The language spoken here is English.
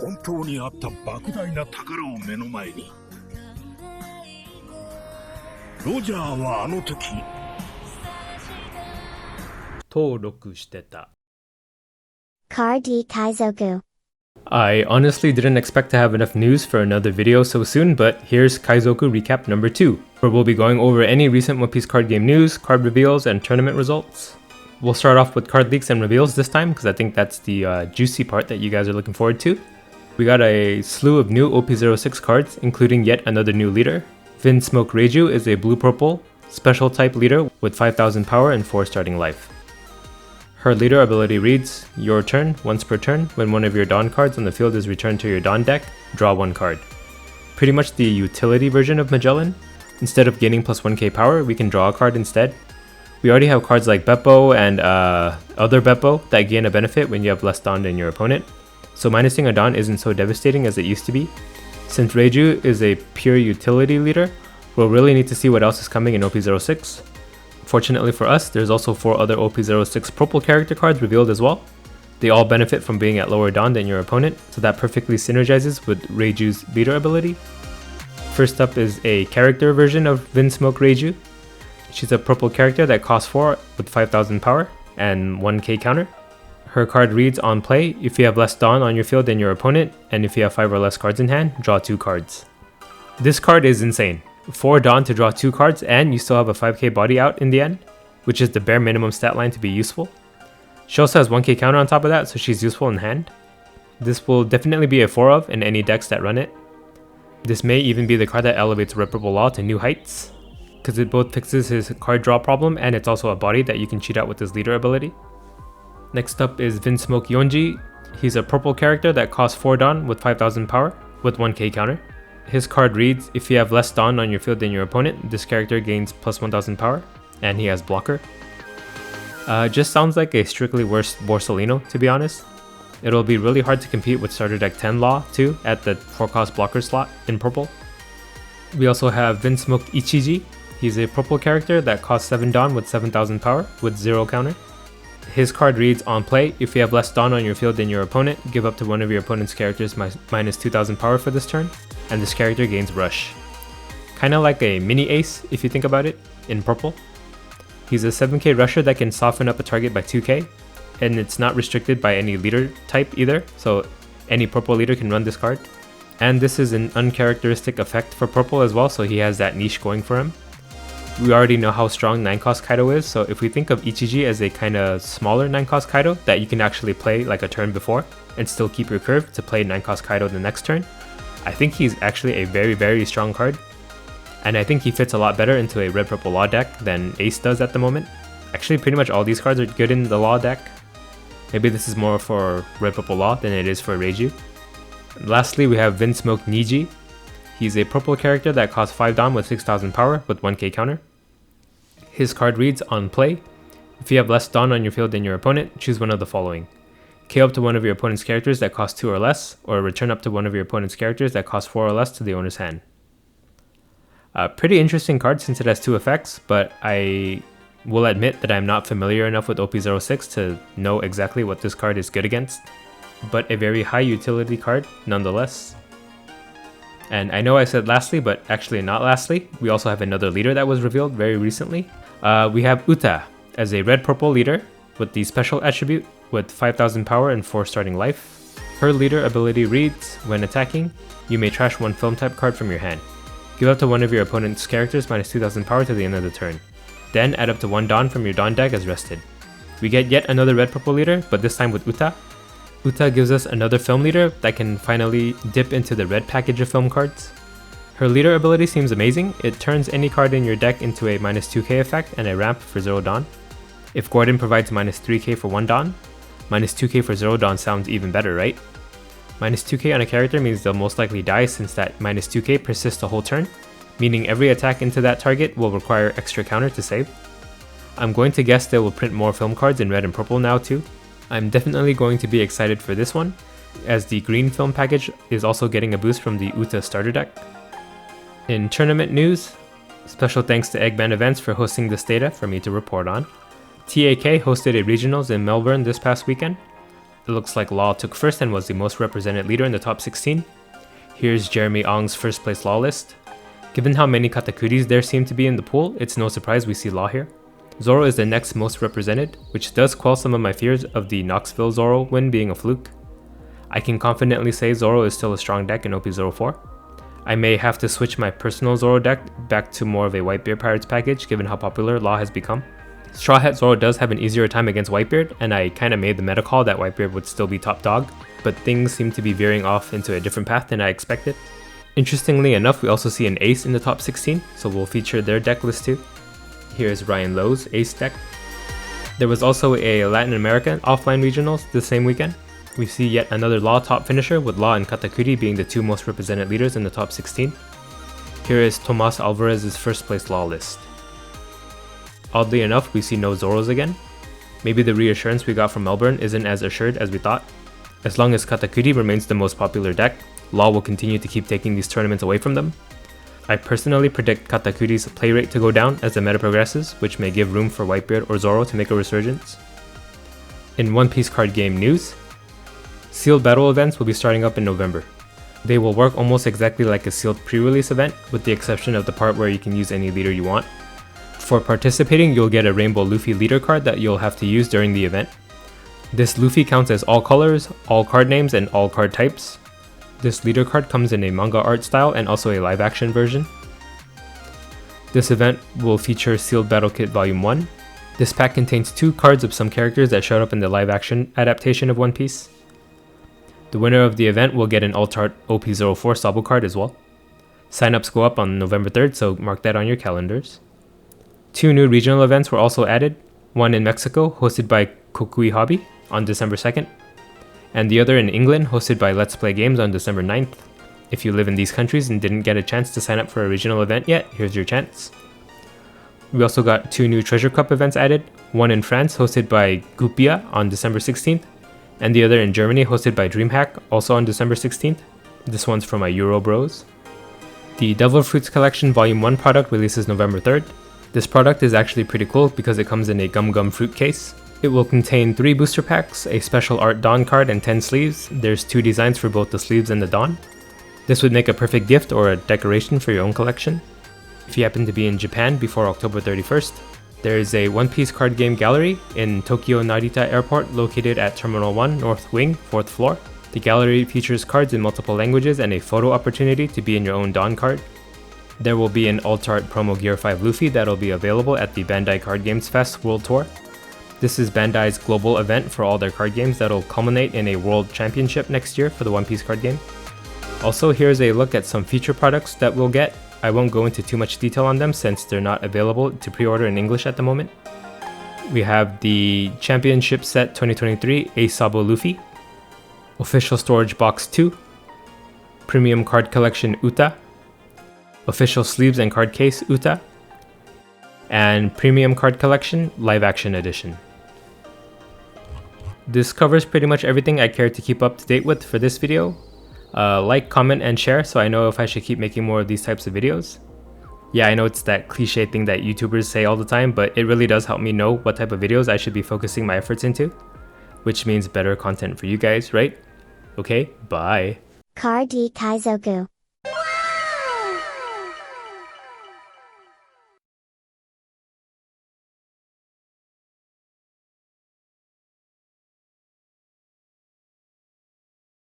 本当にあった莫大な宝を目の前に。ロジャーはあの時登録してた。 Car D Kaizoku. I honestly didn't expect to have enough news for another video so soon, but here's Kaizoku recap number 2, where we'll be going over any recent One Piece card game news, card reveals, and tournament results. We'll start off with card leaks and reveals this time, because I think that's the juicy part that you guys are looking forward to. We got a slew of new OP06 cards, including yet another new leader. Vinsmoke Reiju is a blue-purple, special type leader with 5000 power and 4 starting life. Her leader ability reads, your turn, once per turn, when one of your Dawn cards on the field is returned to your Dawn deck, draw 1 card. Pretty much the utility version of Magellan. Instead of gaining plus 1k power, we can draw a card instead. We already have cards like Beppo and other Beppo that gain a benefit when you have less Dawn than your opponent, so minusing a Dawn isn't so devastating as it used to be. Since Reiju is a pure utility leader, we'll really need to see what else is coming in OP06. Fortunately for us, there's also 4 other OP06 purple character cards revealed as well. They all benefit from being at lower Dawn than your opponent, so that perfectly synergizes with Reiju's leader ability. First up is a character version of Vinsmoke Reiju. She's a purple character that costs 4 with 5000 power and 1k counter. Her card reads, on play, if you have less Dawn on your field than your opponent, and if you have 5 or less cards in hand, draw 2 cards. This card is insane. 4 Dawn to draw 2 cards, and you still have a 5k body out in the end, which is the bare minimum stat line to be useful. She also has 1k counter on top of that, so she's useful in hand. This will definitely be a 4 of in any decks that run it. This may even be the card that elevates Irreparable Law to new heights, because it both fixes his card draw problem and it's also a body that you can cheat out with his leader ability. Next up is Vinsmoke Yonji. He's a purple character that costs 4 Dawn with 5000 power with 1k counter. His card reads, if you have less Dawn on your field than your opponent, this character gains plus 1000 power, and he has blocker. Just sounds like a strictly worse Borsalino, to be honest. It'll be really hard to compete with starter deck 10 Law too at the 4-cost blocker slot in purple. We also have Vinsmoke Ichiji. He's a purple character that costs 7 Dawn with 7000 power with 0 counter. His card reads, on play, if you have less Dawn on your field than your opponent, give up to one of your opponent's characters minus 2000 power for this turn, and this character gains rush. Kinda like a mini ace if you think about it, in purple. He's a 7k rusher that can soften up a target by 2k, and it's not restricted by any leader type either, so any purple leader can run this card. And this is an uncharacteristic effect for purple as well, so he has that niche going for him. We already know how strong 9-cost Kaido is, so if we think of Ichiji as a kinda smaller 9-cost Kaido that you can actually play like a turn before and still keep your curve to play 9-cost Kaido the next turn, I think he's actually a very strong card. And I think he fits a lot better into a red purple law deck than Ace does at the moment. Actually, pretty much all these cards are good in the law deck. Maybe this is more for red purple law than it is for Reiju. And lastly, we have Vinsmoke Niji. He's a purple character that costs 5 Dawn with 6000 power with 1k counter. His card reads, on play, if you have less Dawn on your field than your opponent, choose one of the following. KO up to one of your opponent's characters that cost 2 or less, or return up to one of your opponent's characters that cost 4 or less to the owner's hand. Pretty interesting card since it has 2 effects, but I will admit that I'm not familiar enough with OP06 to know exactly what this card is good against, but a very high utility card nonetheless. And I know I said lastly, but actually not lastly, we also have another leader that was revealed very recently. We have Uta as a red-purple leader with the special attribute with 5000 power and 4 starting life. Her leader ability reads, when attacking, you may trash 1 film type card from your hand. Give up to one of your opponent's characters minus 2000 power to the end of the turn. Then add up to 1 Dawn from your Dawn deck as rested. We get yet another red-purple leader, but this time with Uta. Uta gives us another film leader that can finally dip into the red package of film cards. Her leader ability seems amazing. It turns any card in your deck into a minus 2k effect and a ramp for 0 Dawn. If Gordon provides minus 3k for 1 Dawn, minus 2k for 0 Dawn sounds even better, right? Minus 2k on a character means they'll most likely die since that minus 2k persists the whole turn, meaning every attack into that target will require extra counter to save. I'm going to guess they will print more film cards in red and purple now too. I'm definitely going to be excited for this one, as the green film package is also getting a boost from the Uta starter deck. In tournament news, special thanks to Eggband Events for hosting this data for me to report on. TAK hosted a regionals in Melbourne this past weekend. it looks like Law took first and was the most represented leader in the top 16. Here's Jeremy Ong's first place Law list. Given how many Katakuris there seem to be in the pool, it's no surprise we see Law here. Zoro is the next most represented, which does quell some of my fears of the Knoxville Zoro win being a fluke. I can confidently say Zoro is still a strong deck in OP04. I may have to switch my personal Zoro deck back to more of a Whitebeard Pirates package given how popular Law has become. Straw Hat Zoro does have an easier time against Whitebeard, and I kinda made the meta call that Whitebeard would still be top dog, but things seem to be veering off into a different path than I expected. Interestingly enough, we also see an Ace in the top 16, so we'll feature their deck list too. Here's Ryan Lowe's Ace deck. There was also a Latin American offline regionals this same weekend. We see yet another Law top finisher, with Law and Katakuri being the two most represented leaders in the top 16. Here is Tomas Alvarez's first place Law list. Oddly enough, we see no Zoros again. Maybe the reassurance we got from Melbourne isn't as assured as we thought. As long as Katakuri remains the most popular deck, Law will continue to keep taking these tournaments away from them. I personally predict Katakuri's play rate to go down as the meta progresses, which may give room for Whitebeard or Zoro to make a resurgence. In One Piece card game news, sealed battle events will be starting up in November. They will work almost exactly like a sealed pre-release event, with the exception of the part where you can use any leader you want. For participating, you'll get a Rainbow Luffy leader card that you'll have to use during the event. This Luffy counts as all colors, all card names, and all card types. This leader card comes in a manga art style and also a live action version. This event will feature Sealed Battle Kit Volume 1. This pack contains 2 cards of some characters that showed up in the live action adaptation of One Piece. The winner of the event will get an Alt-Art OP04 Sabo card as well. Sign-ups go up on November 3rd, so mark that on your calendars. 2 new regional events were also added, one in Mexico, hosted by Kokui Hobby on December 2nd, and the other in England, hosted by Let's Play Games on December 9th. If you live in these countries and didn't get a chance to sign up for a regional event yet, here's your chance. We also got 2 new Treasure Cup events added, one in France, hosted by Gupia on December 16th, and the other in Germany, hosted by DreamHack, also on December 16th. This one's for my Euro bros. The Devil Fruits Collection Volume 1 product releases November 3rd. This product is actually pretty cool because it comes in a Gum Gum fruit case. It will contain 3 booster packs, a special art Dawn card, and 10 sleeves. There's 2 designs for both the sleeves and the Dawn. This would make a perfect gift or a decoration for your own collection. If you happen to be in Japan before October 31st, there is a One Piece card game gallery in Tokyo Narita Airport located at Terminal 1 North Wing, 4th floor. The gallery features cards in multiple languages and a photo opportunity to be in your own Dawn card. There will be an Alt-Art Promo Gear 5 Luffy that'll be available at the Bandai Card Games Fest World Tour. This is Bandai's global event for all their card games that'll culminate in a World Championship next year for the One Piece card game. Also, here's a look at some feature products that we'll get. I won't go into too much detail on them since they're not available to pre-order in English at the moment. We have the Championship Set 2023 Ace Sabo Luffy, Official Storage Box 2, Premium Card Collection Uta, Official Sleeves and Card Case Uta, and Premium Card Collection Live Action Edition. This covers pretty much everything I care to keep up to date with for this video. Like, comment, and share so I know if I should keep making more of these types of videos. Yeah, I know it's that cliche thing that YouTubers say all the time, but it really does help me know what type of videos I should be focusing my efforts into, which means better content for you guys, right? Okay, bye. Card D Kaizoku.